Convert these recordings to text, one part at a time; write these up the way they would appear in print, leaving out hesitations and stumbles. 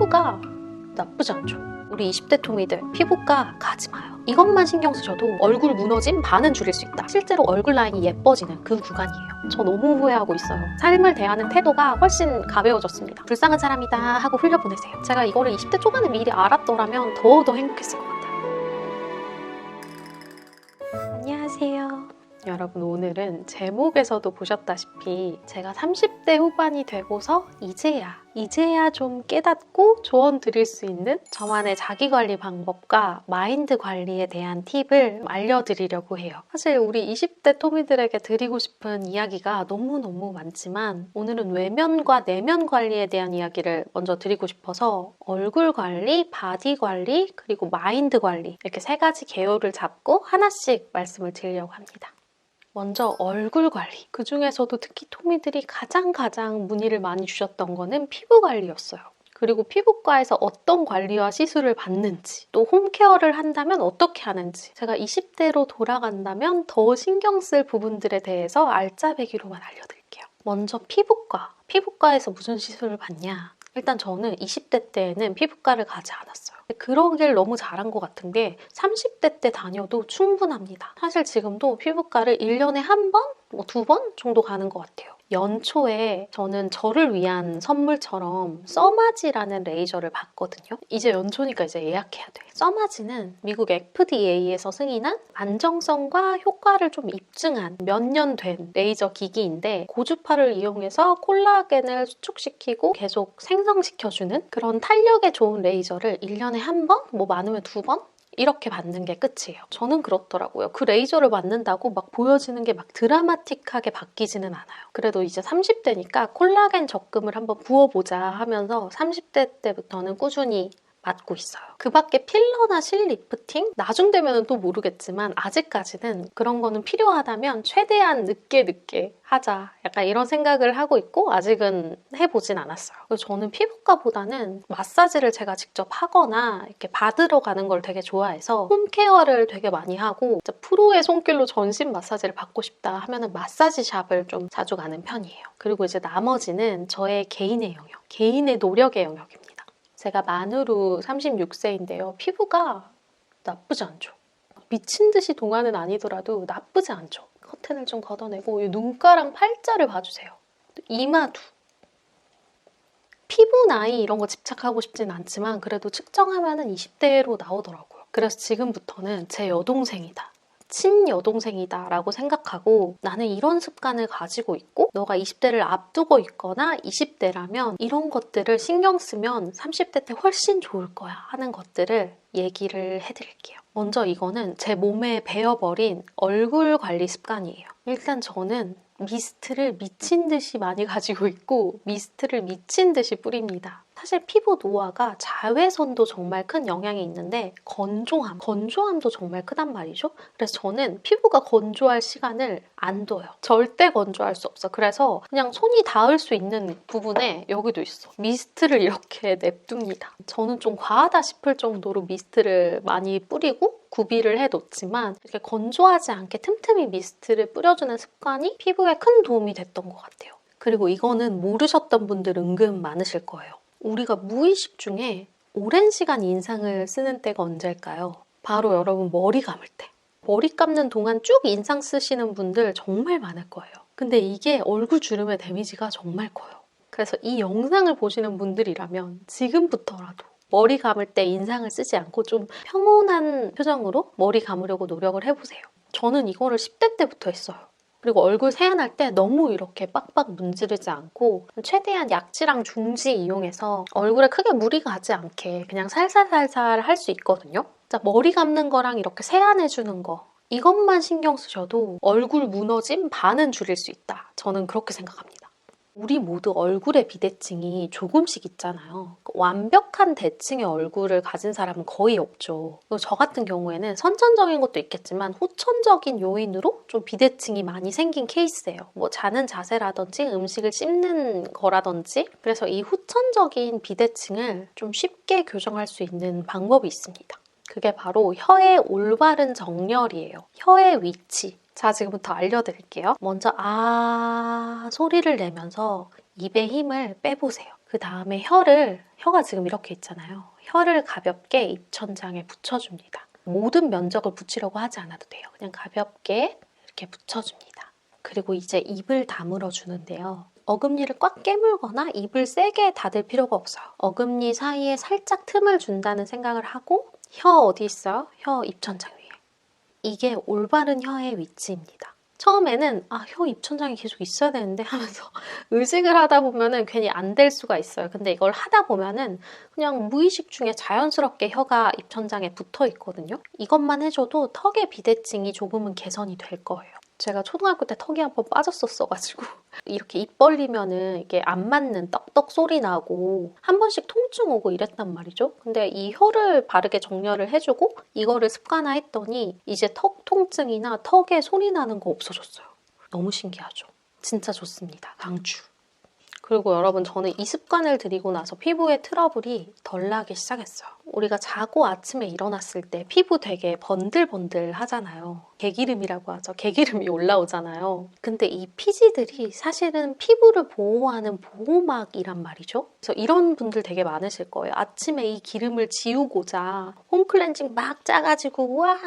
피부가 나쁘지 않죠. 우리 20대 토미들 피부과 가지 마요. 이것만 신경 쓰셔도 얼굴 무너짐 반은 줄일 수 있다. 실제로 얼굴 라인이 예뻐지는 그 구간이에요. 저 너무 후회하고 있어요. 삶을 대하는 태도가 훨씬 가벼워졌습니다. 불쌍한 사람이다 하고 흘려보내세요. 제가 이거를 20대 초반에 미리 알았더라면 더더 행복했을 것 같아요. 안녕하세요. 여러분, 오늘은 제목에서도 보셨다시피 제가 30대 후반이 되고서 이제야 좀 깨닫고 조언 드릴 수 있는 저만의 자기관리 방법과 마인드 관리에 대한 팁을 알려드리려고 해요. 사실 우리 20대 토미들에게 드리고 싶은 이야기가 너무너무 많지만 오늘은 외면과 내면 관리에 대한 이야기를 먼저 드리고 싶어서 얼굴 관리, 바디 관리, 그리고 마인드 관리 이렇게 세 가지 계열을 잡고 하나씩 말씀을 드리려고 합니다. 먼저 얼굴 관리. 그 중에서도 특히 토미들이 가장 문의를 많이 주셨던 거는 피부 관리였어요. 그리고 피부과에서 어떤 관리와 시술을 받는지, 또 홈케어를 한다면 어떻게 하는지, 제가 20대로 돌아간다면 더 신경 쓸 부분들에 대해서 알짜배기로만 알려드릴게요. 먼저 피부과. 피부과에서 무슨 시술을 받냐? 일단 저는 20대 때에는 피부과를 가지 않았어요. 그러길 너무 잘한 것 같은 게 30대 때 다녀도 충분합니다. 사실 지금도 피부과를 1년에 한 번, 두 번 정도 가는 것 같아요. 연초에 저는 저를 위한 선물처럼 써마지라는 레이저를 받거든요. 이제 연초니까 이제 예약해야 돼. 써마지는 미국 FDA에서 승인한 안정성과 효과를 좀 입증한 몇 년 된 레이저 기기인데 고주파를 이용해서 콜라겐을 수축시키고 계속 생성시켜주는 그런 탄력에 좋은 레이저를 1년에 한 번? 뭐 많으면 두 번? 이렇게 받는 게 끝이에요. 저는 그렇더라고요. 그 레이저를 맞는다고 막 보여지는 게 막 드라마틱하게 바뀌지는 않아요. 그래도 이제 30대니까 콜라겐 적금을 한번 부어보자 하면서 30대 때부터는 꾸준히 맞고 있어요. 그 밖에 필러나 실리프팅? 나중 되면 또 모르겠지만 아직까지는 그런 거는 필요하다면 최대한 늦게 하자. 약간 이런 생각을 하고 있고 아직은 해보진 않았어요. 그래서 저는 피부과보다는 마사지를 제가 직접 하거나 이렇게 받으러 가는 걸 되게 좋아해서 홈케어를 되게 많이 하고 진짜 프로의 손길로 전신 마사지를 받고 싶다 하면은 마사지 샵을 좀 자주 가는 편이에요. 그리고 이제 나머지는 저의 개인의 영역, 개인의 노력의 영역입니다. 제가 만으로 36세인데요. 피부가 나쁘지 않죠. 미친 듯이 동안은 아니더라도 나쁘지 않죠. 커튼을 좀 걷어내고 눈가랑 팔자를 봐주세요. 이마도. 피부 나이 이런 거 집착하고 싶진 않지만 그래도 측정하면 20대로 나오더라고요. 그래서 지금부터는 제 여동생이다. 친여동생이다 라고 생각하고 나는 이런 습관을 가지고 있고 너가 20대를 앞두고 있거나 20대라면 이런 것들을 신경 쓰면 30대 때 훨씬 좋을 거야 하는 것들을 얘기를 해드릴게요. 먼저 이거는 제 몸에 배어버린 얼굴 관리 습관이에요. 일단 저는 미스트를 미친 듯이 많이 가지고 있고 미스트를 미친 듯이 뿌립니다. 사실 피부 노화가 자외선도 정말 큰 영향이 있는데 건조함도 정말 크단 말이죠. 그래서 저는 피부가 건조할 시간을 안 둬요. 절대 건조할 수 없어. 그래서 그냥 손이 닿을 수 있는 부분에 여기도 있어. 미스트를 이렇게 냅둡니다. 저는 좀 과하다 싶을 정도로 미스트를 많이 뿌리고 구비를 해놓지만 이렇게 건조하지 않게 틈틈이 미스트를 뿌려주는 습관이 피부에 큰 도움이 됐던 것 같아요. 그리고 이거는 모르셨던 분들 은근 많으실 거예요. 우리가 무의식 중에 오랜 시간 인상을 쓰는 때가 언제일까요? 바로 여러분 머리 감을 때. 머리 감는 동안 쭉 인상 쓰시는 분들 정말 많을 거예요. 근데 이게 얼굴 주름의 데미지가 정말 커요. 그래서 이 영상을 보시는 분들이라면 지금부터라도 머리 감을 때 인상을 쓰지 않고 좀 평온한 표정으로 머리 감으려고 노력을 해보세요. 저는 이거를 10대 때부터 했어요. 그리고 얼굴 세안할 때 너무 이렇게 빡빡 문지르지 않고 최대한 약지랑 중지 이용해서 얼굴에 크게 무리가 가지 않게 그냥 살살살살 할 수 있거든요. 자, 머리 감는 거랑 이렇게 세안해주는 거 이것만 신경 쓰셔도 얼굴 무너짐 반은 줄일 수 있다. 저는 그렇게 생각합니다. 우리 모두 얼굴에 비대칭이 조금씩 있잖아요. 완벽한 대칭의 얼굴을 가진 사람은 거의 없죠. 저 같은 경우에는 선천적인 것도 있겠지만 후천적인 요인으로 좀 비대칭이 많이 생긴 케이스예요. 뭐 자는 자세라든지 음식을 씹는 거라든지 그래서 이 후천적인 비대칭을 좀 쉽게 교정할 수 있는 방법이 있습니다. 그게 바로 혀의 올바른 정렬이에요. 혀의 위치. 자, 지금부터 알려드릴게요. 먼저 아 소리를 내면서 입에 힘을 빼보세요. 그 다음에 혀가 지금 이렇게 있잖아요. 혀를 가볍게 입천장에 붙여줍니다. 모든 면적을 붙이려고 하지 않아도 돼요. 그냥 가볍게 이렇게 붙여줍니다. 그리고 이제 입을 다물어 주는데요. 어금니를 꽉 깨물거나 입을 세게 닫을 필요가 없어요. 어금니 사이에 살짝 틈을 준다는 생각을 하고 혀 어디 있어요? 혀 입천장 위에. 이게 올바른 혀의 위치입니다. 처음에는 혀 입천장이 계속 있어야 되는데 하면서 의식을 하다 보면은 괜히 안 될 수가 있어요. 근데 이걸 하다 보면은 그냥 무의식 중에 자연스럽게 혀가 입천장에 붙어 있거든요. 이것만 해줘도 턱의 비대칭이 조금은 개선이 될 거예요. 제가 초등학교 때 턱이 한번 빠졌었어가지고 이렇게 입 벌리면은 이게 안 맞는 떡떡 소리 나고 한 번씩 통증 오고 이랬단 말이죠. 근데 이 혀를 바르게 정렬을 해주고 이거를 습관화했더니 이제 턱 통증이나 턱에 소리 나는 거 없어졌어요. 너무 신기하죠? 진짜 좋습니다. 강추. 그리고 여러분 저는 이 습관을 들이고 나서 피부에 트러블이 덜 나기 시작했어요. 우리가 자고 아침에 일어났을 때 피부 되게 번들번들 하잖아요. 개기름이라고 하죠. 개기름이 올라오잖아요. 근데 이 피지들이 사실은 피부를 보호하는 보호막이란 말이죠. 그래서 이런 분들 되게 많으실 거예요. 아침에 이 기름을 지우고자 홈클렌징 막 짜가지고 우와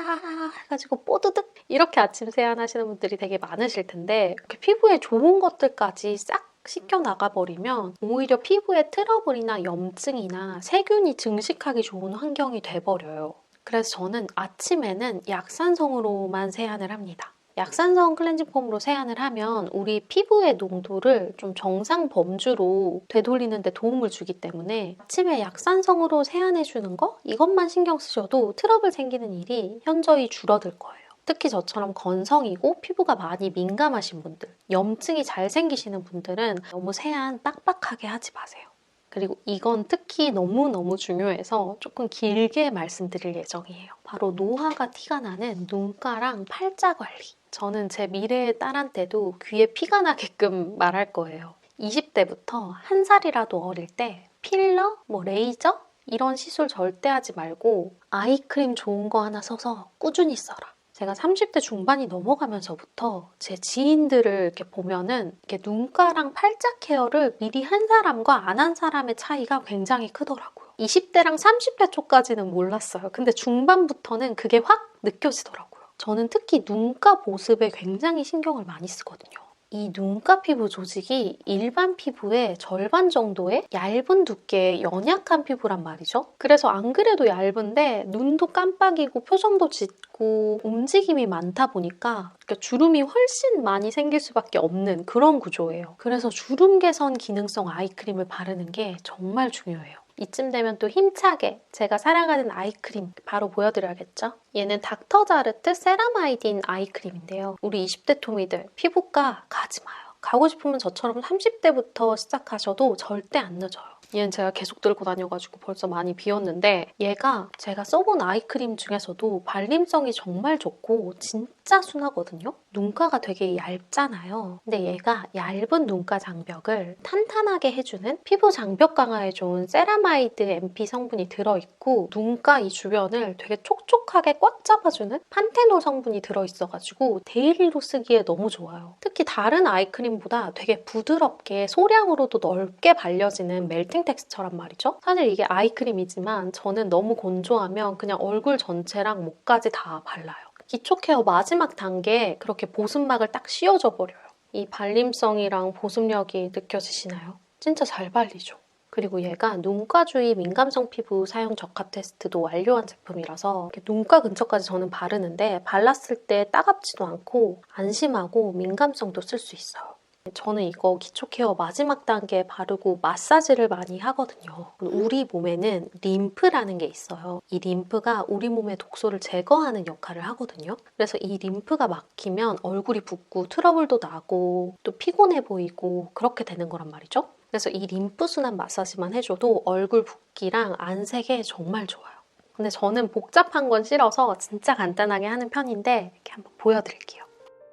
해가지고 뽀드득 이렇게 아침 세안하시는 분들이 되게 많으실 텐데 이렇게 피부에 좋은 것들까지 싹 씻겨 나가버리면 오히려 피부에 트러블이나 염증이나 세균이 증식하기 좋은 환경이 돼버려요. 그래서 저는 아침에는 약산성으로만 세안을 합니다. 약산성 클렌징 폼으로 세안을 하면 우리 피부의 농도를 좀 정상 범주로 되돌리는 데 도움을 주기 때문에 아침에 약산성으로 세안해주는 거? 이것만 신경 쓰셔도 트러블 생기는 일이 현저히 줄어들 거예요. 특히 저처럼 건성이고 피부가 많이 민감하신 분들, 염증이 잘 생기시는 분들은 너무 세안 빡빡하게 하지 마세요. 그리고 이건 특히 너무너무 중요해서 조금 길게 말씀드릴 예정이에요. 바로 노화가 티가 나는 눈가랑 팔자 관리. 저는 제 미래의 딸한테도 귀에 피가 나게끔 말할 거예요. 20대부터 한 살이라도 어릴 때 필러, 레이저 이런 시술 절대 하지 말고 아이크림 좋은 거 하나 써서 꾸준히 써라. 제가 30대 중반이 넘어가면서부터 제 지인들을 이렇게 보면은 이렇게 눈가랑 팔자 케어를 미리 한 사람과 안 한 사람의 차이가 굉장히 크더라고요. 20대랑 30대 초까지는 몰랐어요. 근데 중반부터는 그게 확 느껴지더라고요. 저는 특히 눈가 보습에 굉장히 신경을 많이 쓰거든요. 이 눈가 피부 조직이 일반 피부의 절반 정도의 얇은 두께의 연약한 피부란 말이죠. 그래서 안 그래도 얇은데 눈도 깜빡이고 표정도 짙고 움직임이 많다 보니까 주름이 훨씬 많이 생길 수밖에 없는 그런 구조예요. 그래서 주름 개선 기능성 아이크림을 바르는 게 정말 중요해요. 이쯤 되면 또 힘차게 제가 사랑하는 아이크림 바로 보여드려야겠죠? 얘는 닥터자르트 세라마이딘 아이크림인데요. 우리 20대 토미들 피부과 가지 마요. 가고 싶으면 저처럼 30대부터 시작하셔도 절대 안 늦어요. 얘는 제가 계속 들고 다녀가지고 벌써 많이 비웠는데 얘가 제가 써본 아이크림 중에서도 발림성이 정말 좋고 진짜 순하거든요? 눈가가 되게 얇잖아요. 근데 얘가 얇은 눈가 장벽을 탄탄하게 해주는 피부 장벽 강화에 좋은 세라마이드 MP 성분이 들어있고 눈가 이 주변을 되게 촉촉하게 꽉 잡아주는 판테놀 성분이 들어있어가지고 데일리로 쓰기에 너무 좋아요. 특히 다른 아이크림보다 되게 부드럽게 소량으로도 넓게 발려지는 멜팅 텍스처란 말이죠. 사실 이게 아이크림이지만 저는 너무 건조하면 그냥 얼굴 전체랑 목까지 다 발라요. 기초 케어 마지막 단계에 그렇게 보습막을 딱 씌워줘 버려요. 이 발림성이랑 보습력이 느껴지시나요? 진짜 잘 발리죠? 그리고 얘가 눈가 주위 민감성 피부 사용 적합 테스트도 완료한 제품이라서 이렇게 눈가 근처까지 저는 바르는데 발랐을 때 따갑지도 않고 안심하고 민감성도 쓸 수 있어요. 저는 이거 기초 케어 마지막 단계에 바르고 마사지를 많이 하거든요. 우리 몸에는 림프라는 게 있어요. 이 림프가 우리 몸의 독소를 제거하는 역할을 하거든요. 그래서 이 림프가 막히면 얼굴이 붓고 트러블도 나고 또 피곤해 보이고 그렇게 되는 거란 말이죠. 그래서 이 림프 순환 마사지만 해줘도 얼굴 붓기랑 안색에 정말 좋아요. 근데 저는 복잡한 건 싫어서 진짜 간단하게 하는 편인데 이렇게 한번 보여드릴게요.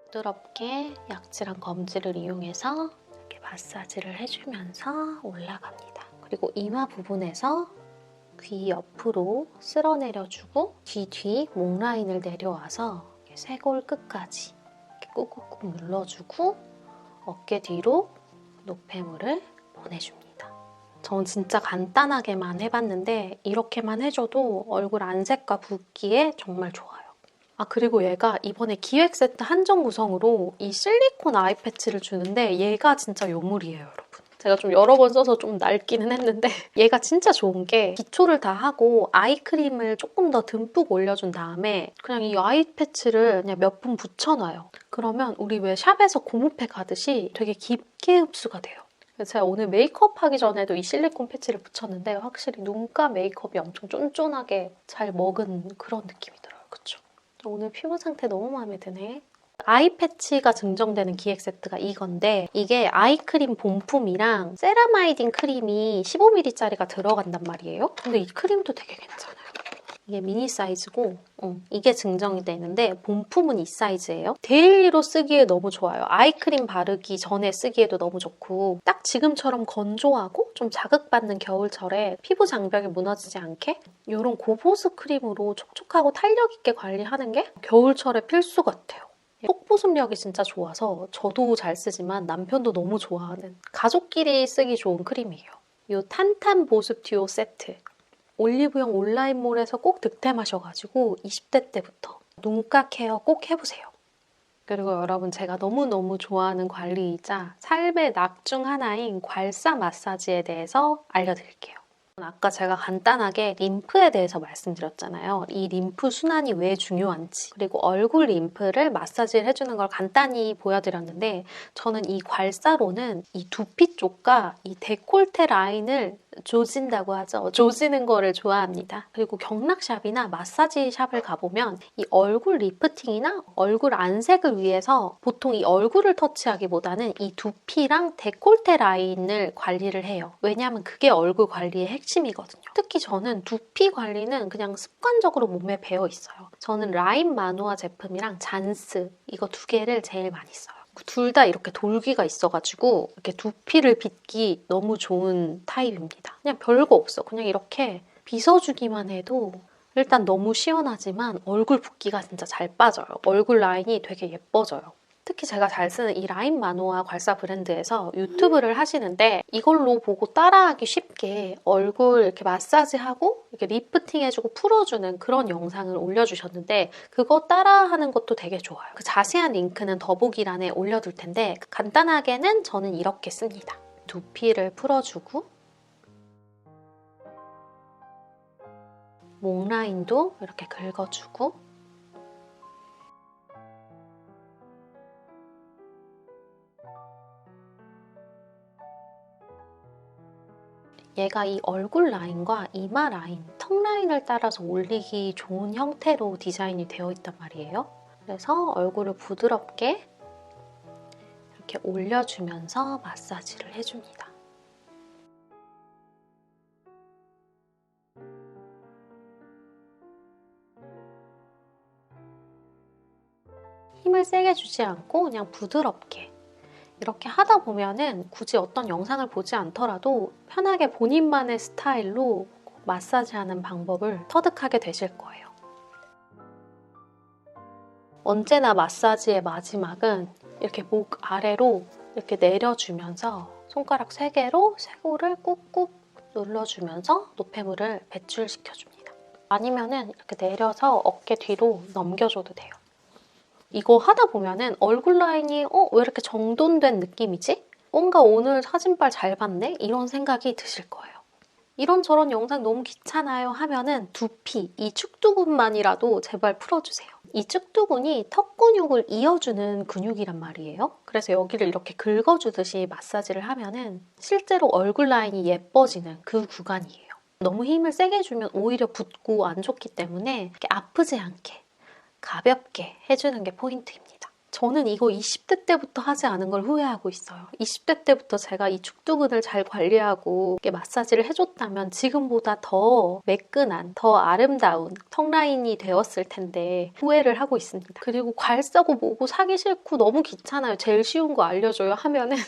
부드럽게 약질한 검지를 이용해서 이렇게 마사지를 해주면서 올라갑니다. 그리고 이마 부분에서 귀 옆으로 쓸어내려주고 귀 뒤 목 라인을 내려와서 쇄골 끝까지 이렇게 꾹꾹꾹 눌러주고 어깨 뒤로 노폐물을 보내줍니다. 전 진짜 간단하게만 해봤는데 이렇게만 해줘도 얼굴 안색과 붓기에 정말 좋아요. 아, 그리고 얘가 이번에 기획 세트 한정 구성으로 이 실리콘 아이 패치를 주는데 얘가 진짜 요물이에요, 여러분. 제가 좀 여러 번 써서 좀 낡기는 했는데 얘가 진짜 좋은 게 기초를 다 하고 아이크림을 조금 더 듬뿍 올려준 다음에 그냥 이 아이 패치를 그냥 몇 분 붙여놔요. 그러면 우리 왜 샵에서 고무팩 하듯이 되게 깊게 흡수가 돼요. 제가 오늘 메이크업 하기 전에도 이 실리콘 패치를 붙였는데 확실히 눈가 메이크업이 엄청 쫀쫀하게 잘 먹은 그런 느낌이 들어요. 그쵸? 오늘 피부 상태 너무 마음에 드네. 아이 패치가 증정되는 기획 세트가 이건데 이게 아이크림 본품이랑 세라마이딘 크림이 15ml짜리가 들어간단 말이에요. 근데 이 크림도 되게 괜찮아요. 이게 미니 사이즈고 이게 증정이 되는데 본품은 이 사이즈예요. 데일리로 쓰기에 너무 좋아요. 아이크림 바르기 전에 쓰기에도 너무 좋고 딱 지금처럼 건조하고 좀 자극받는 겨울철에 피부 장벽이 무너지지 않게 이런 고보습 크림으로 촉촉하고 탄력 있게 관리하는 게 겨울철에 필수 같아요. 속보습력이 진짜 좋아서 저도 잘 쓰지만 남편도 너무 좋아하는 가족끼리 쓰기 좋은 크림이에요. 이 탄탄 보습 듀오 세트. 올리브영 온라인몰에서 꼭 득템하셔가지고 20대 때부터 눈가 케어 꼭 해보세요. 그리고 여러분 제가 너무너무 좋아하는 관리이자 삶의 낙 중 하나인 괄사 마사지에 대해서 알려드릴게요. 아까 제가 간단하게 림프에 대해서 말씀드렸잖아요. 이 림프 순환이 왜 중요한지 그리고 얼굴 림프를 마사지를 해주는 걸 간단히 보여드렸는데 저는 이 괄사로는 이 두피 쪽과 이 데콜테 라인을 조진다고 하죠. 조지는 거를 좋아합니다. 그리고 경락샵이나 마사지 샵을 가보면 이 얼굴 리프팅이나 얼굴 안색을 위해서 보통 이 얼굴을 터치하기보다는 이 두피랑 데콜테 라인을 관리를 해요. 왜냐하면 그게 얼굴 관리의 핵심이거든요. 특히 저는 두피 관리는 그냥 습관적으로 몸에 배어 있어요. 저는 라인 마누아 제품이랑 잔스 이거 두 개를 제일 많이 써요. 둘 다 이렇게 돌기가 있어가지고 이렇게 두피를 빗기 너무 좋은 타입입니다. 그냥 별거 없어. 그냥 이렇게 빗어주기만 해도 일단 너무 시원하지만 얼굴 붓기가 진짜 잘 빠져요. 얼굴 라인이 되게 예뻐져요. 특히 제가 잘 쓰는 이 라인 마누아 괄사 브랜드에서 유튜브를 하시는데 이걸로 보고 따라하기 쉽게 얼굴 이렇게 마사지하고 이렇게 리프팅 해주고 풀어주는 그런 영상을 올려주셨는데 그거 따라하는 것도 되게 좋아요. 그 자세한 링크는 더보기란에 올려둘 텐데 간단하게는 저는 이렇게 씁니다. 두피를 풀어주고 목 라인도 이렇게 긁어주고 얘가 이 얼굴 라인과 이마 라인, 턱 라인을 따라서 올리기 좋은 형태로 디자인이 되어 있단 말이에요. 그래서 얼굴을 부드럽게 이렇게 올려주면서 마사지를 해줍니다. 힘을 세게 주지 않고 그냥 부드럽게 이렇게 하다 보면은 굳이 어떤 영상을 보지 않더라도 편하게 본인만의 스타일로 마사지하는 방법을 터득하게 되실 거예요. 언제나 마사지의 마지막은 이렇게 목 아래로 이렇게 내려주면서 손가락 3개로 쇄골을 꾹꾹 눌러주면서 노폐물을 배출시켜줍니다. 아니면은 이렇게 내려서 어깨 뒤로 넘겨줘도 돼요. 이거 하다 보면은 얼굴 라인이 왜 이렇게 정돈된 느낌이지? 뭔가 오늘 사진빨 잘 봤네? 이런 생각이 드실 거예요. 이런저런 영상 너무 귀찮아요 하면은 두피, 이 축두근만이라도 제발 풀어주세요. 이 축두근이 턱 근육을 이어주는 근육이란 말이에요. 그래서 여기를 이렇게 긁어주듯이 마사지를 하면은 실제로 얼굴 라인이 예뻐지는 그 구간이에요. 너무 힘을 세게 주면 오히려 붓고 안 좋기 때문에 이렇게 아프지 않게 가볍게 해주는 게 포인트입니다. 저는 이거 20대 때부터 하지 않은 걸 후회하고 있어요. 20대 때부터 제가 이 축두근을 잘 관리하고 이렇게 마사지를 해줬다면 지금보다 더 매끈한, 더 아름다운 턱 라인이 되었을 텐데 후회를 하고 있습니다. 그리고 괄사고 뭐고 사기 싫고 너무 귀찮아요. 제일 쉬운 거 알려줘요 하면은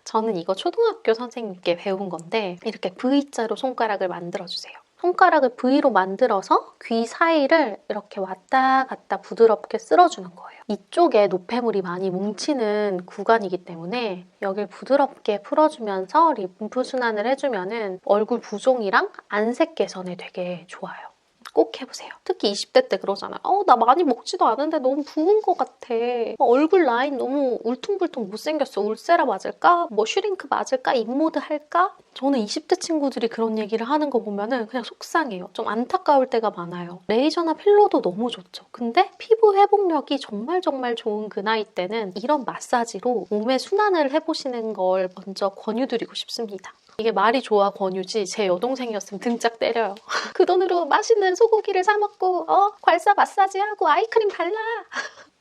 저는 이거 초등학교 선생님께 배운 건데 이렇게 V자로 손가락을 만들어주세요. 손가락을 V로 만들어서 귀 사이를 이렇게 왔다 갔다 부드럽게 쓸어주는 거예요. 이쪽에 노폐물이 많이 뭉치는 구간이기 때문에 여길 부드럽게 풀어주면서 림프 순환을 해주면 얼굴 부종이랑 안색 개선에 되게 좋아요. 꼭 해보세요. 특히 20대 때 그러잖아요. 나 많이 먹지도 않은데 너무 부은 것 같아. 얼굴 라인 너무 울퉁불퉁 못생겼어. 울세라 맞을까? 뭐 슈링크 맞을까? 입모드 할까? 저는 20대 친구들이 그런 얘기를 하는 거 보면은 그냥 속상해요. 좀 안타까울 때가 많아요. 레이저나 필러도 너무 좋죠. 근데 피부 회복력이 정말 좋은 그 나이 때는 이런 마사지로 몸의 순환을 해보시는 걸 먼저 권유드리고 싶습니다. 이게 말이 좋아 권유지 제 여동생이었으면 등짝 때려요. 그 돈으로 맛있는 소고기를 사 먹고 괄사 마사지하고 아이크림 발라.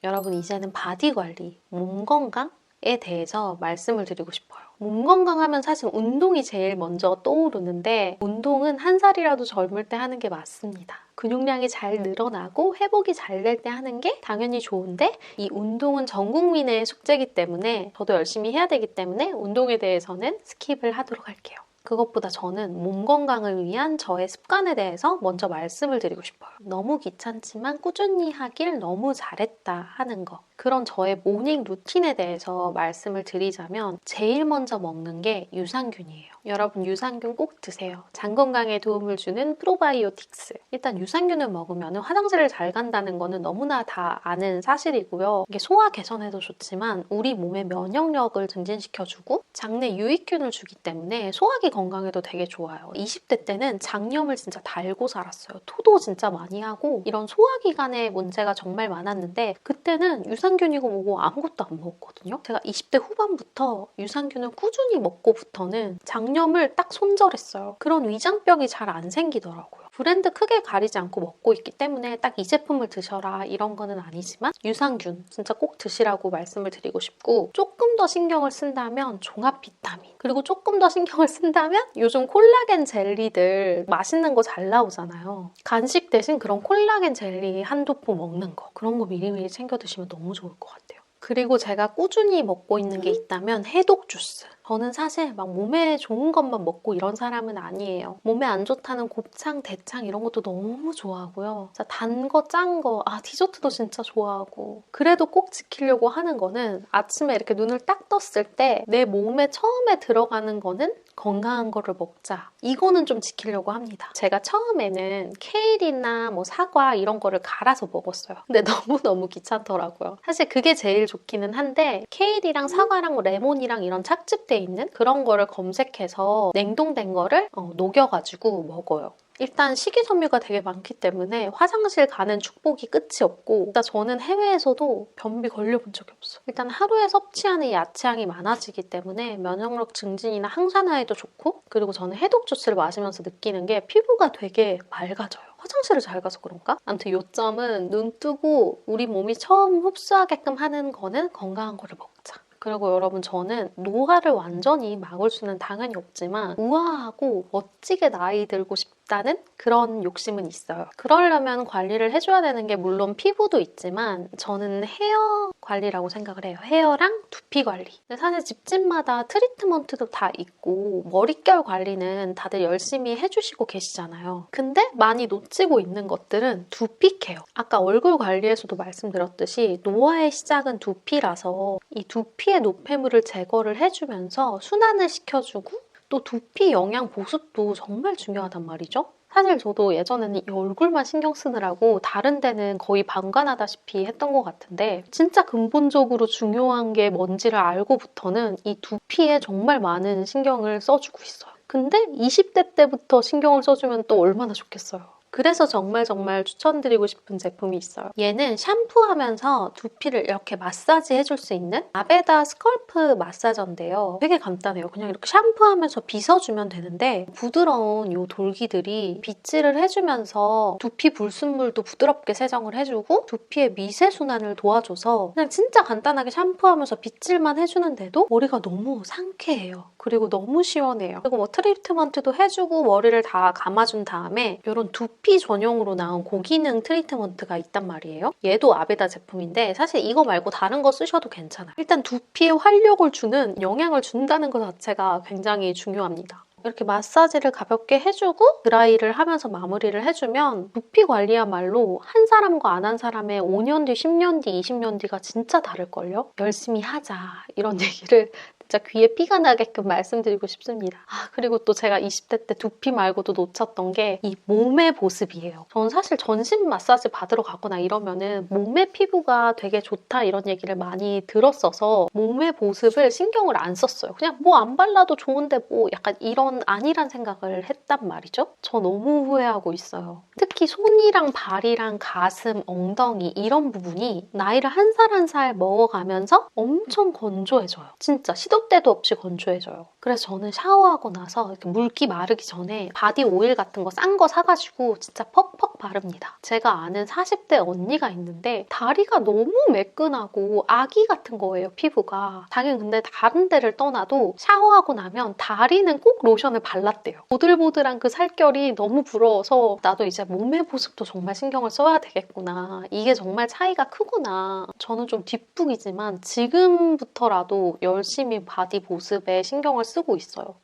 여러분 이제는 바디 관리, 몸 건강에 대해서 말씀을 드리고 싶어요. 몸 건강하면 사실 운동이 제일 먼저 떠오르는데 운동은 한 살이라도 젊을 때 하는 게 맞습니다. 근육량이 잘 늘어나고 회복이 잘 될 때 하는 게 당연히 좋은데 이 운동은 전 국민의 숙제이기 때문에 저도 열심히 해야 되기 때문에 운동에 대해서는 스킵을 하도록 할게요. 그것보다 저는 몸 건강을 위한 저의 습관에 대해서 먼저 말씀을 드리고 싶어요. 너무 귀찮지만 꾸준히 하길 너무 잘했다 하는 거. 그런 저의 모닝 루틴에 대해서 말씀을 드리자면 제일 먼저 먹는 게 유산균이에요. 여러분 유산균 꼭 드세요. 장 건강에 도움을 주는 프로바이오틱스. 일단 유산균을 먹으면 화장실을 잘 간다는 거는 너무나 다 아는 사실이고요. 이게 소화 개선에도 좋지만 우리 몸의 면역력을 증진시켜주고 장내 유익균을 주기 때문에 소화기 건강에도 되게 좋아요. 20대 때는 장염을 진짜 달고 살았어요. 토도 진짜 많이 하고 이런 소화기관에 문제가 정말 많았는데 그때는 유산균이고 뭐고 아무것도 안 먹었거든요. 제가 20대 후반부터 유산균을 꾸준히 먹고부터는 장염을 딱 손절했어요. 그런 위장병이 잘 안 생기더라고요. 브랜드 크게 가리지 않고 먹고 있기 때문에 딱 이 제품을 드셔라 이런 거는 아니지만 유산균 진짜 꼭 드시라고 말씀을 드리고 싶고 조금 더 신경을 쓴다면 종합 비타민 그리고 조금 더 신경을 쓴다면 요즘 콜라겐 젤리들 맛있는 거 잘 나오잖아요. 간식 대신 그런 콜라겐 젤리 한두 포 먹는 거 그런 거 미리미리 챙겨 드시면 너무 좋을 것 같아요. 그리고 제가 꾸준히 먹고 있는 게 있다면 해독 주스. 저는 사실 막 몸에 좋은 것만 먹고 이런 사람은 아니에요. 몸에 안 좋다는 곱창, 대창 이런 것도 너무 좋아하고요. 단 거, 짠 거, 디저트도 진짜 좋아하고. 그래도 꼭 지키려고 하는 거는 아침에 이렇게 눈을 딱 떴을 때 내 몸에 처음에 들어가는 거는 건강한 거를 먹자. 이거는 좀 지키려고 합니다. 제가 처음에는 케일이나 뭐 사과 이런 거를 갈아서 먹었어요. 근데 너무너무 귀찮더라고요. 사실 그게 제일 좋기는 한데 케일이랑 사과랑 레몬이랑 이런 착즙돼 있는 그런 거를 검색해서 냉동된 거를 녹여가지고 먹어요. 일단 식이섬유가 되게 많기 때문에 화장실 가는 축복이 끝이 없고 일단 저는 해외에서도 변비 걸려본 적이 없어요. 일단 하루에 섭취하는 야채량이 많아지기 때문에 면역력 증진이나 항산화에도 좋고 그리고 저는 해독 주스를 마시면서 느끼는 게 피부가 되게 맑아져요. 화장실을 잘 가서 그런가? 아무튼 요점은 눈 뜨고 우리 몸이 처음 흡수하게끔 하는 거는 건강한 거를 먹자. 그리고 여러분 저는 노화를 완전히 막을 수는 당연히 없지만 우아하고 멋지게 나이 들고 싶다는 그런 욕심은 있어요. 그러려면 관리를 해줘야 되는 게 물론 피부도 있지만 저는 헤어 관리라고 생각을 해요. 헤어랑 두피 관리. 근데 사실 집집마다 트리트먼트도 다 있고 머릿결 관리는 다들 열심히 해주시고 계시잖아요. 근데 많이 놓치고 있는 것들은 두피 케어. 아까 얼굴 관리에서도 말씀드렸듯이 노화의 시작은 두피라서 이 두피의 노폐물을 제거를 해주면서 순환을 시켜주고 또 두피 영양 보습도 정말 중요하단 말이죠. 사실 저도 예전에는 이 얼굴만 신경 쓰느라고 다른 데는 거의 방관하다시피 했던 것 같은데 진짜 근본적으로 중요한 게 뭔지를 알고부터는 이 두피에 정말 많은 신경을 써주고 있어요. 근데 20대 때부터 신경을 써주면 또 얼마나 좋겠어요. 그래서 정말 추천드리고 싶은 제품이 있어요. 얘는 샴푸하면서 두피를 이렇게 마사지 해줄 수 있는 아베다 스컬프 마사저인데요. 되게 간단해요. 그냥 이렇게 샴푸하면서 빗어주면 되는데 부드러운 이 돌기들이 빗질을 해주면서 두피 불순물도 부드럽게 세정을 해주고 두피의 미세 순환을 도와줘서 그냥 진짜 간단하게 샴푸하면서 빗질만 해주는데도 머리가 너무 상쾌해요. 그리고 너무 시원해요. 그리고 뭐 트리트먼트도 해주고 머리를 다 감아준 다음에 이런 두피 전용으로 나온 고기능 트리트먼트가 있단 말이에요. 얘도 아베다 제품인데 사실 이거 말고 다른 거 쓰셔도 괜찮아요. 일단 두피에 활력을 주는 영향을 준다는 것 자체가 굉장히 중요합니다. 이렇게 마사지를 가볍게 해주고 드라이를 하면서 마무리를 해주면 두피 관리야말로 한 사람과 안 한 사람의 5년 뒤, 10년 뒤, 20년 뒤가 진짜 다를걸요? 열심히 하자 이런 얘기를 진짜 귀에 피가 나게끔 말씀드리고 싶습니다. 그리고 또 제가 20대 때 두피 말고도 놓쳤던 게 이 몸의 보습이에요. 저는 사실 전신 마사지 받으러 가거나 이러면은 몸의 피부가 되게 좋다 이런 얘기를 많이 들었어서 몸의 보습을 신경을 안 썼어요. 그냥 뭐 안 발라도 좋은데 뭐 약간 이런 아니란 생각을 했단 말이죠. 저 너무 후회하고 있어요. 특히 손이랑 발이랑 가슴, 엉덩이 이런 부분이 나이를 한 살 한 살 먹어가면서 엄청 건조해져요. 진짜 시도 때도 없이 건조해져요. 그래서 저는 샤워하고 나서 이렇게 물기 마르기 전에 바디 오일 같은 거 싼 거 사가지고 진짜 퍽퍽 바릅니다. 제가 아는 40대 언니가 있는데 다리가 너무 매끈하고 아기 같은 거예요, 피부가. 자기는 근데 다른 데를 떠나도 샤워하고 나면 다리는 꼭 로션을 발랐대요. 보들보들한 그 살결이 너무 부러워서 나도 이제 몸매 보습도 정말 신경을 써야 되겠구나. 이게 정말 차이가 크구나. 저는 좀 뒷북이지만 지금부터라도 열심히 바디 보습에 신경을 쓰고 있어요.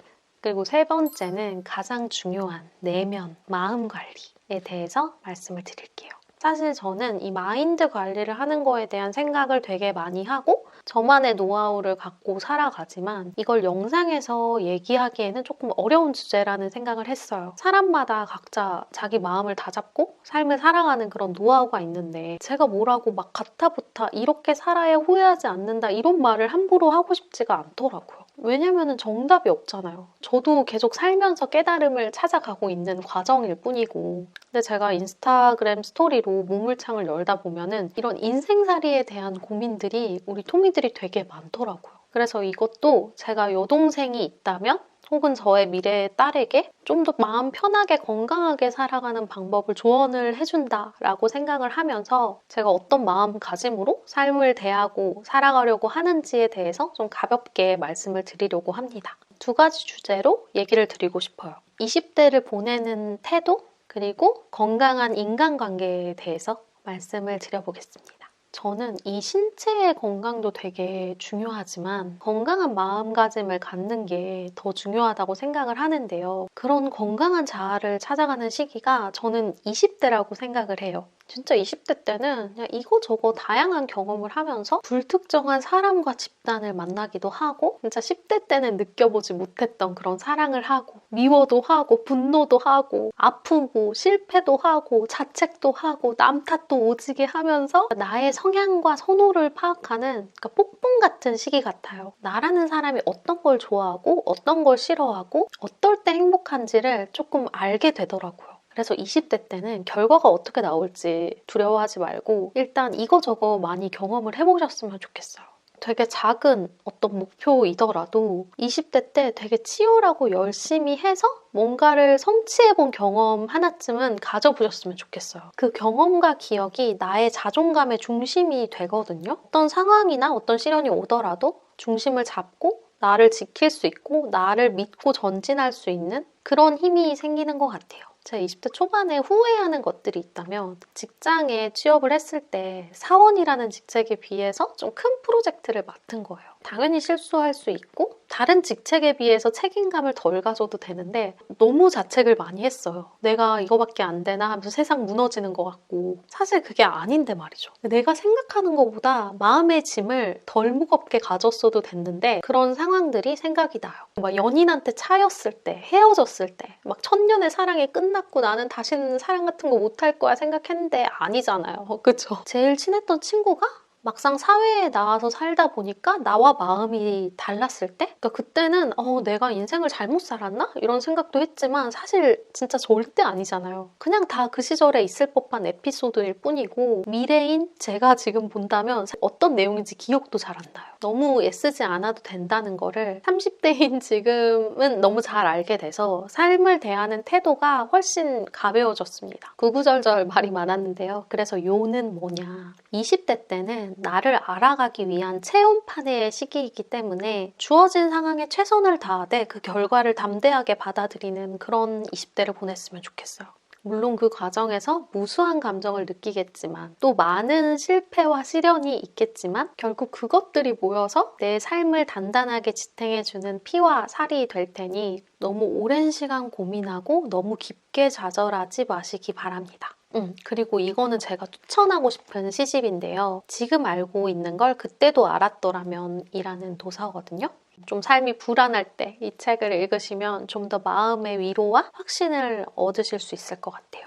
그리고 세 번째는 가장 중요한 내면, 마음 관리에 대해서 말씀을 드릴게요. 사실 저는 이 마인드 관리를 하는 거에 대한 생각을 되게 많이 하고 저만의 노하우를 갖고 살아가지만 이걸 영상에서 얘기하기에는 조금 어려운 주제라는 생각을 했어요. 사람마다 각자 자기 마음을 다잡고 삶을 살아가는 그런 노하우가 있는데 제가 뭐라고 막 가타부타 이렇게 살아야 후회하지 않는다 이런 말을 함부로 하고 싶지가 않더라고요. 왜냐면은 정답이 없잖아요. 저도 계속 살면서 깨달음을 찾아가고 있는 과정일 뿐이고. 근데 제가 인스타그램 스토리로 모물창을 열다 보면은 이런 인생살이에 대한 고민들이 우리 토미들이 되게 많더라고요. 그래서 이것도 제가 여동생이 있다면 혹은 저의 미래의 딸에게 좀 더 마음 편하게 건강하게 살아가는 방법을 조언을 해준다라고 생각을 하면서 제가 어떤 마음가짐으로 삶을 대하고 살아가려고 하는지에 대해서 좀 가볍게 말씀을 드리려고 합니다. 두 가지 주제로 얘기를 드리고 싶어요. 20대를 보내는 태도 그리고 건강한 인간관계에 대해서 말씀을 드려보겠습니다. 저는 이 신체의 건강도 되게 중요하지만 건강한 마음가짐을 갖는 게 더 중요하다고 생각을 하는데요. 그런 건강한 자아를 찾아가는 시기가 저는 20대라고 생각을 해요. 진짜 20대 때는 그냥 이거저거 다양한 경험을 하면서 불특정한 사람과 집단을 만나기도 하고 진짜 10대 때는 느껴보지 못했던 그런 사랑을 하고 미워도 하고 분노도 하고 아프고 실패도 하고 자책도 하고 남 탓도 오지게 하면서 나의 성향과 선호를 파악하는 그러니까 폭풍 같은 시기 같아요. 나라는 사람이 어떤 걸 좋아하고 어떤 걸 싫어하고 어떨 때 행복한지를 조금 알게 되더라고요. 그래서 20대 때는 결과가 어떻게 나올지 두려워하지 말고 일단 이거저거 많이 경험을 해보셨으면 좋겠어요. 되게 작은 어떤 목표이더라도 20대 때 되게 치열하고 열심히 해서 뭔가를 성취해본 경험 하나쯤은 가져보셨으면 좋겠어요. 그 경험과 기억이 나의 자존감의 중심이 되거든요. 어떤 상황이나 어떤 시련이 오더라도 중심을 잡고 나를 지킬 수 있고 나를 믿고 전진할 수 있는 그런 힘이 생기는 것 같아요. 제가 20대 초반에 후회하는 것들이 있다면 직장에 취업을 했을 때 사원이라는 직책에 비해서 좀 큰 프로젝트를 맡은 거예요. 당연히 실수할 수 있고 다른 직책에 비해서 책임감을 덜 가져도 되는데 너무 자책을 많이 했어요. 내가 이거밖에 안 되나 하면서 세상 무너지는 것 같고 사실 그게 아닌데 말이죠. 내가 생각하는 것보다 마음의 짐을 덜 무겁게 가졌어도 됐는데 그런 상황들이 생각이 나요. 막 연인한테 차였을 때, 헤어졌을 때, 막 천년의 사랑이 끝났고 나는 다시는 사랑 같은 거 못할 거야 생각했는데 아니잖아요. 그쵸? 제일 친했던 친구가 막상 사회에 나와서 살다 보니까 나와 마음이 달랐을 때? 그러니까 그때는 내가 인생을 잘못 살았나? 이런 생각도 했지만 사실 진짜 절대 아니잖아요. 그냥 다 그 시절에 있을 법한 에피소드일 뿐이고 미래인 제가 지금 본다면 어떤 내용인지 기억도 잘 안 나요. 너무 애쓰지 않아도 된다는 거를 30대인 지금은 너무 잘 알게 돼서 삶을 대하는 태도가 훨씬 가벼워졌습니다. 구구절절 말이 많았는데요. 그래서 요는 뭐냐? 20대 때는 나를 알아가기 위한 체험판의 시기이기 때문에 주어진 상황에 최선을 다하되 그 결과를 담대하게 받아들이는 그런 20대를 보냈으면 좋겠어요. 물론 그 과정에서 무수한 감정을 느끼겠지만 또 많은 실패와 시련이 있겠지만 결국 그것들이 모여서 내 삶을 단단하게 지탱해주는 피와 살이 될 테니 너무 오랜 시간 고민하고 너무 깊게 좌절하지 마시기 바랍니다. 그리고 이거는 제가 추천하고 싶은 시집인데요. 지금 알고 있는 걸 그때도 알았더라면 이라는 도서거든요. 좀 삶이 불안할 때 이 책을 읽으시면 좀 더 마음의 위로와 확신을 얻으실 수 있을 것 같아요.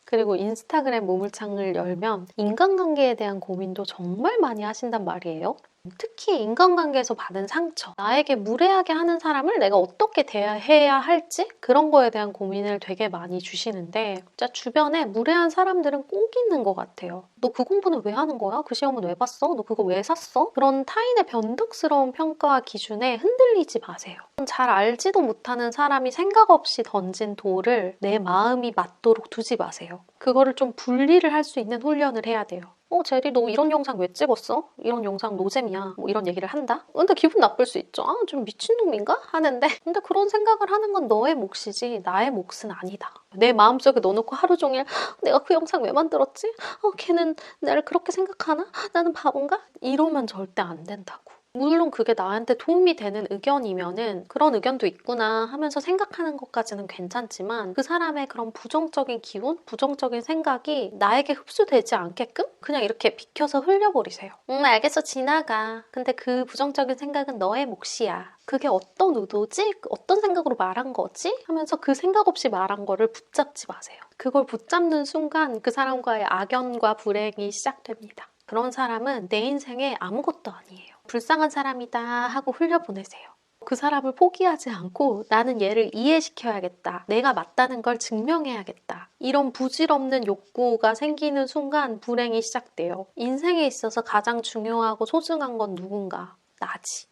그리고 인스타그램 우물창을 열면 인간관계에 대한 고민도 정말 많이 하신단 말이에요. 특히 인간관계에서 받은 상처, 나에게 무례하게 하는 사람을 내가 어떻게 대해야 할지 그런 거에 대한 고민을 되게 많이 주시는데 진짜 주변에 무례한 사람들은 꼭 있는 것 같아요. 너 그 공부는 왜 하는 거야? 그 시험은 왜 봤어? 너 그거 왜 샀어? 그런 타인의 변덕스러운 평가와 기준에 흔들리지 마세요. 잘 알지도 못하는 사람이 생각 없이 던진 돌을 내 마음이 맞도록 두지 마세요. 그거를 좀 분리를 할 수 있는 훈련을 해야 돼요. 제리 너 이런 영상 왜 찍었어? 이런 영상 노잼이야. 뭐 이런 얘기를 한다? 근데 기분 나쁠 수 있죠. 좀 미친놈인가? 하는데 근데 그런 생각을 하는 건 너의 몫이지 나의 몫은 아니다. 내 마음속에 넣어놓고 하루 종일 내가 그 영상 왜 만들었지? 걔는 나를 그렇게 생각하나? 나는 바본가? 이러면 절대 안 된다고. 물론 그게 나한테 도움이 되는 의견이면은 그런 의견도 있구나 하면서 생각하는 것까지는 괜찮지만 그 사람의 그런 부정적인 기운, 부정적인 생각이 나에게 흡수되지 않게끔 그냥 이렇게 비켜서 흘려버리세요. 알겠어, 지나가. 근데 그 부정적인 생각은 너의 몫이야. 그게 어떤 의도지? 어떤 생각으로 말한 거지? 하면서 그 생각 없이 말한 거를 붙잡지 마세요. 그걸 붙잡는 순간 그 사람과의 악연과 불행이 시작됩니다. 그런 사람은 내 인생에 아무것도 아니에요. 불쌍한 사람이다 하고 흘려보내세요. 그 사람을 포기하지 않고 나는 얘를 이해시켜야겠다. 내가 맞다는 걸 증명해야겠다. 이런 부질없는 욕구가 생기는 순간 불행이 시작돼요. 인생에 있어서 가장 중요하고 소중한 건 누군가? 나지.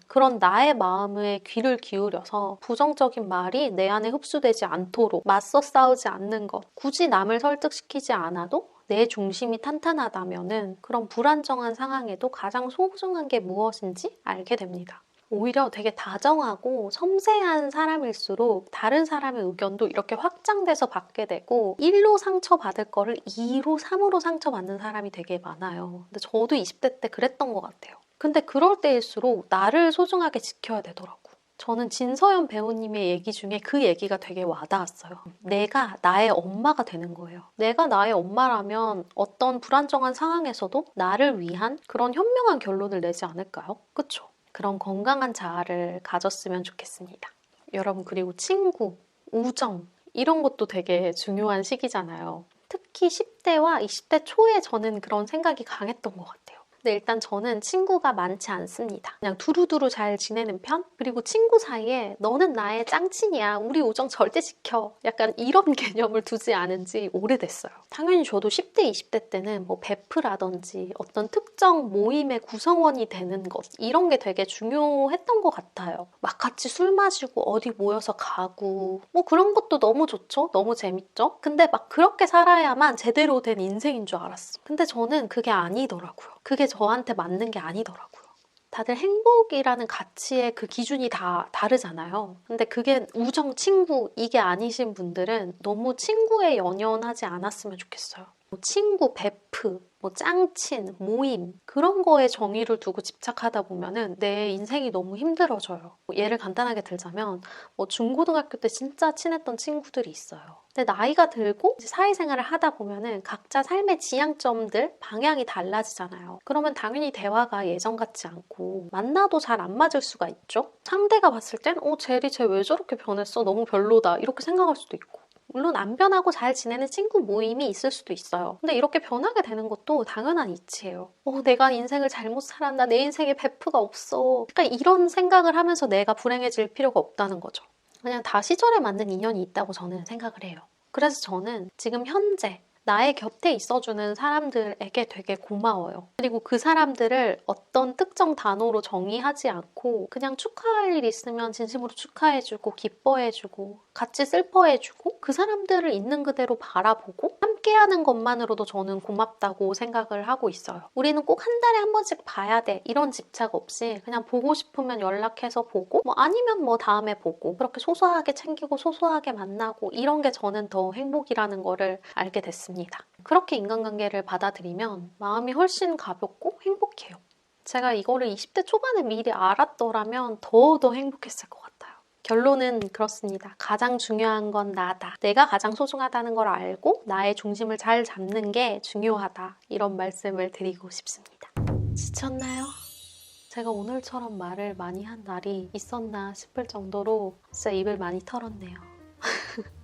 그런 나의 마음에 귀를 기울여서 부정적인 말이 내 안에 흡수되지 않도록 맞서 싸우지 않는 것. 굳이 남을 설득시키지 않아도 내 중심이 탄탄하다면은 그런 불안정한 상황에도 가장 소중한 게 무엇인지 알게 됩니다. 오히려 되게 다정하고 섬세한 사람일수록 다른 사람의 의견도 이렇게 확장돼서 받게 되고 1로 상처받을 거를 2로 3으로 상처받는 사람이 되게 많아요. 근데 저도 20대 때 그랬던 것 같아요. 근데 그럴 때일수록 나를 소중하게 지켜야 되더라고. 저는 진서연 배우님의 얘기 중에 그 얘기가 되게 와닿았어요. 내가 나의 엄마가 되는 거예요. 내가 나의 엄마라면 어떤 불안정한 상황에서도 나를 위한 그런 현명한 결론을 내지 않을까요? 그쵸? 그런 건강한 자아를 가졌으면 좋겠습니다. 여러분, 그리고 친구, 우정 이런 것도 되게 중요한 시기잖아요. 특히 10대와 20대 초에 저는 그런 생각이 강했던 것 같아요. 근데 일단 저는 친구가 많지 않습니다. 그냥 두루두루 잘 지내는 편? 그리고 친구 사이에 너는 나의 짱친이야. 우리 우정 절대 지켜. 약간 이런 개념을 두지 않은 지 오래됐어요. 당연히 저도 10대, 20대 때는 뭐 베프라든지 어떤 특정 모임의 구성원이 되는 것 이런 게 되게 중요했던 것 같아요. 막 같이 술 마시고 어디 모여서 가고 뭐 그런 것도 너무 좋죠. 너무 재밌죠. 근데 막 그렇게 살아야만 제대로 된 인생인 줄 알았어. 근데 저는 그게 아니더라고요. 그게 저한테 맞는 게 아니더라고요. 다들 행복이라는 가치의 그 기준이 다 다르잖아요. 근데 그게 우정, 친구 이게 아니신 분들은 너무 친구에 연연하지 않았으면 좋겠어요. 뭐 친구, 베프, 뭐 짱친, 모임 그런 거에 정의를 두고 집착하다 보면은 내 인생이 너무 힘들어져요. 뭐 예를 간단하게 들자면 뭐 중고등학교 때 진짜 친했던 친구들이 있어요. 근데 나이가 들고 이제 사회생활을 하다 보면은 각자 삶의 지향점들, 방향이 달라지잖아요. 그러면 당연히 대화가 예전 같지 않고 만나도 잘 안 맞을 수가 있죠. 상대가 봤을 땐 제리 쟤 왜 저렇게 변했어? 너무 별로다. 이렇게 생각할 수도 있고. 물론 안 변하고 잘 지내는 친구 모임이 있을 수도 있어요. 근데 이렇게 변하게 되는 것도 당연한 이치예요. 내가 인생을 잘못 살았나? 내 인생에 베프가 없어. 그러니까 이런 생각을 하면서 내가 불행해질 필요가 없다는 거죠. 그냥 다 시절에 맞는 인연이 있다고 저는 생각을 해요. 그래서 저는 지금 현재 나의 곁에 있어주는 사람들에게 되게 고마워요. 그리고 그 사람들을 어떤 특정 단어로 정의하지 않고 그냥 축하할 일 있으면 진심으로 축하해주고 기뻐해주고 같이 슬퍼해주고 그 사람들을 있는 그대로 바라보고 함께하는 것만으로도 저는 고맙다고 생각을 하고 있어요. 우리는 꼭 한 달에 한 번씩 봐야 돼 이런 집착 없이 그냥 보고 싶으면 연락해서 보고 뭐 아니면 뭐 다음에 보고 그렇게 소소하게 챙기고 소소하게 만나고 이런 게 저는 더 행복이라는 거를 알게 됐습니다. 그렇게 인간관계를 받아들이면 마음이 훨씬 가볍고 행복해요. 제가 이거를 20대 초반에 미리 알았더라면 더더 행복했을 것 같아요. 결론은 그렇습니다. 가장 중요한 건 나다. 내가 가장 소중하다는 걸 알고 나의 중심을 잘 잡는 게 중요하다. 이런 말씀을 드리고 싶습니다. 지쳤나요? 제가 오늘처럼 말을 많이 한 날이 있었나 싶을 정도로 진짜 입을 많이 털었네요.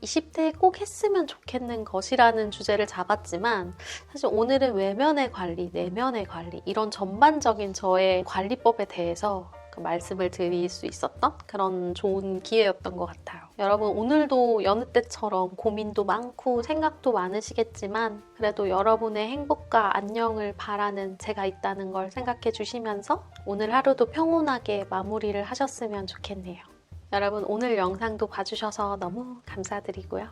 20대에 꼭 했으면 좋겠는 것이라는 주제를 잡았지만 사실 오늘은 외면의 관리, 내면의 관리 이런 전반적인 저의 관리법에 대해서 말씀을 드릴 수 있었던 그런 좋은 기회였던 것 같아요. 여러분 오늘도 여느 때처럼 고민도 많고 생각도 많으시겠지만 그래도 여러분의 행복과 안녕을 바라는 제가 있다는 걸 생각해 주시면서 오늘 하루도 평온하게 마무리를 하셨으면 좋겠네요. 여러분 오늘 영상도 봐주셔서 너무 감사드리고요.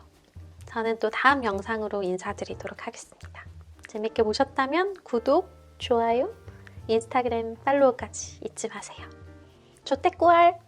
저는 또 다음 영상으로 인사드리도록 하겠습니다. 재밌게 보셨다면 구독, 좋아요, 인스타그램 팔로우까지 잊지 마세요. 조태꾸알!